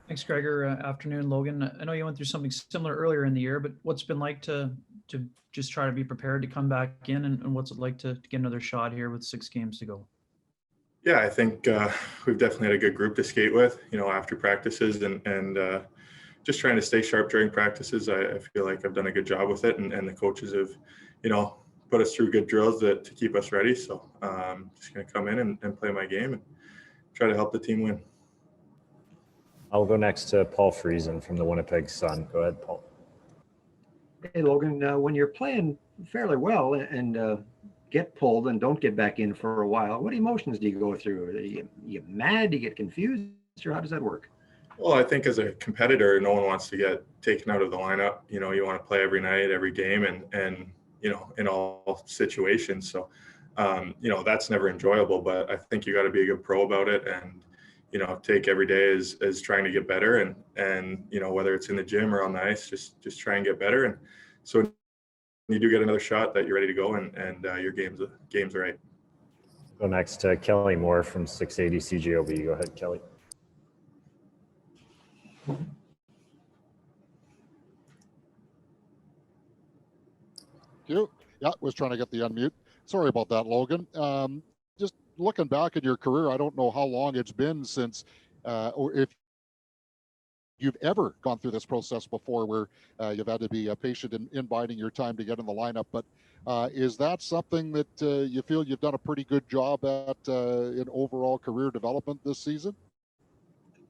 Thanks, Gregor. Afternoon, Logan. I know you went through something similar earlier in the year, but what's it been like to just try to be prepared to come back in, and what's it like to get another shot here with 6 games to go? Yeah, I think we've definitely had a good group to skate with, after practices and just trying to stay sharp during practices. I feel like I've done a good job with it, and the coaches have, put us through good drills to keep us ready. So just going to come in and play my game and try to help the team win. I'll go next to Paul Friesen from the Winnipeg Sun. Go ahead, Paul. Hey, Logan, when you're playing fairly well and get pulled and don't get back in for a while, what emotions do you go through? Are you get mad? Do you get confused? Or how does that work? Well, I think as a competitor, no one wants to get taken out of the lineup. You want to play every night, every game, and in all situations. So, that's never enjoyable. But I think you got to be a good pro about it, and take every day as trying to get better, and whether it's in the gym or on the ice, just try and get better. And so when you do get another shot, that you're ready to go and your game's right. Go next to Kelly Moore from 680 CJOB. Go ahead, Kelly. You. Yeah, was trying to get the unmute. Sorry about that, Logan. Just looking back at your career, I don't know how long it's been since, or if you've ever gone through this process before where you've had to be patient in biding your time to get in the lineup. But is that something that you feel you've done a pretty good job at in overall career development this season?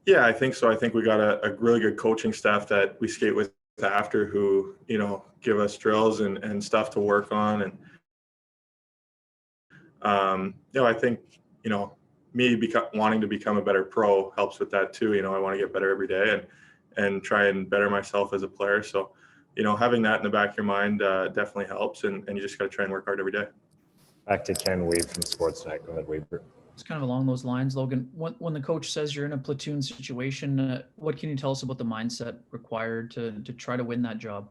Yeah, I think so. I think we got a really good coaching staff that we skate with after who, give us drills and stuff to work on. And, I think, me wanting to become a better pro helps with that too. I want to get better every day and try and better myself as a player. So, having that in the back of your mind definitely helps. And you just got to try and work hard every day. Back to Ken Weave from Sportsnet. Go ahead, Weaver. It's kind of along those lines, Logan. When the coach says you're in a platoon situation, what can you tell us about the mindset required to try to win that job?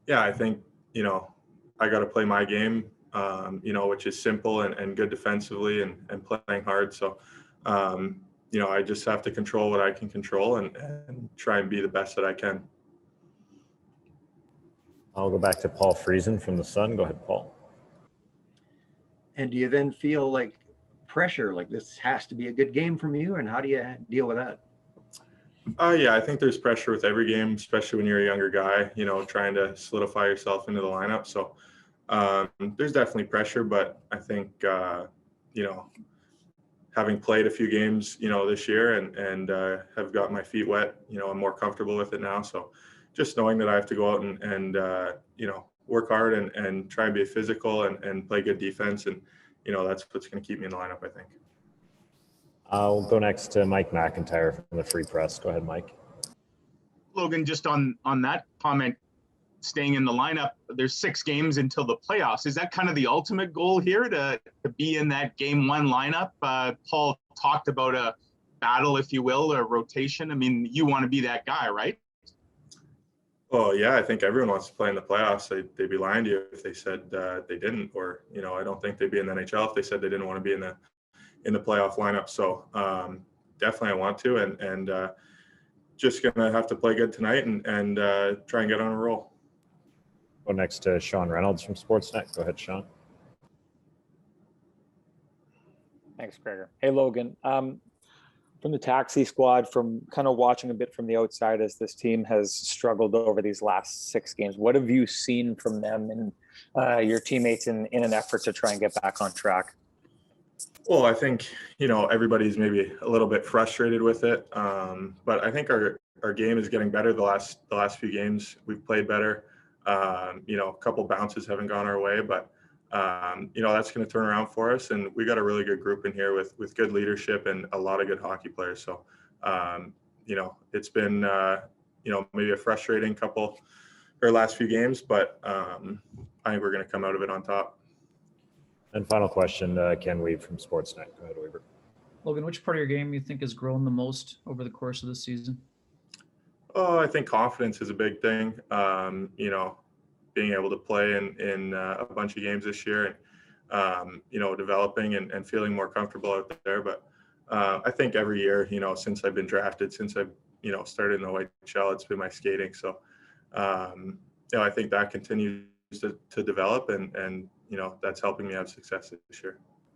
Yeah, I think, I got to play my game, which is simple and good defensively and playing hard. So, I just have to control what I can control and try and be the best that I can. I'll go back to Paul Friesen from the Sun. Go ahead, Paul. And do you then feel like pressure, like this has to be a good game from you? And how do you deal with that? Yeah, I think there's pressure with every game, especially when you're a younger guy, trying to solidify yourself into the lineup. So there's definitely pressure, but I think, having played a few games, this year and have got my feet wet, I'm more comfortable with it now. So just knowing that I have to go out and work hard and try and be physical and play good defense. And, that's what's going to keep me in the lineup, I think. I'll go next to Mike McIntyre from the Free Press. Go ahead, Mike. Logan, just on that comment, staying in the lineup, there's 6 games until the playoffs. Is that kind of the ultimate goal here to be in that game 1 lineup? Paul talked about a battle, if you will, or rotation. I mean, you want to be that guy, right? Well, yeah, I think everyone wants to play in the playoffs. They'd be lying to you if they said they didn't, or, I don't think they'd be in the NHL if they said they didn't want to be in the playoff lineup. So definitely I want to, and just going to have to play good tonight and try and get on a roll. Go next to Sean Reynolds from Sportsnet. Go ahead, Sean. Thanks, Gregor. Hey, Logan. From the taxi squad, from kind of watching a bit from the outside as this team has struggled over these last 6 games, what have you seen from them and your teammates in an effort to try and get back on track? Well, I think, everybody's maybe a little bit frustrated with it. But I think our game is getting better the last few games. We've played better. A couple bounces haven't gone our way, but that's going to turn around for us. And we got a really good group in here with good leadership and a lot of good hockey players. So, it's been, maybe a frustrating last few games, but I think we're going to come out of it on top. And final question, Ken Weave from Sportsnet. Go ahead, Weaver. Logan, which part of your game you think has grown the most over the course of the season? Oh, I think confidence is a big thing. Being able to play in a bunch of games this year and, developing and feeling more comfortable out there. But I think every year, since I've been drafted, since I've, started in the OHL, it's been my skating. So, I think that continues to develop, and that's helping me have success this year.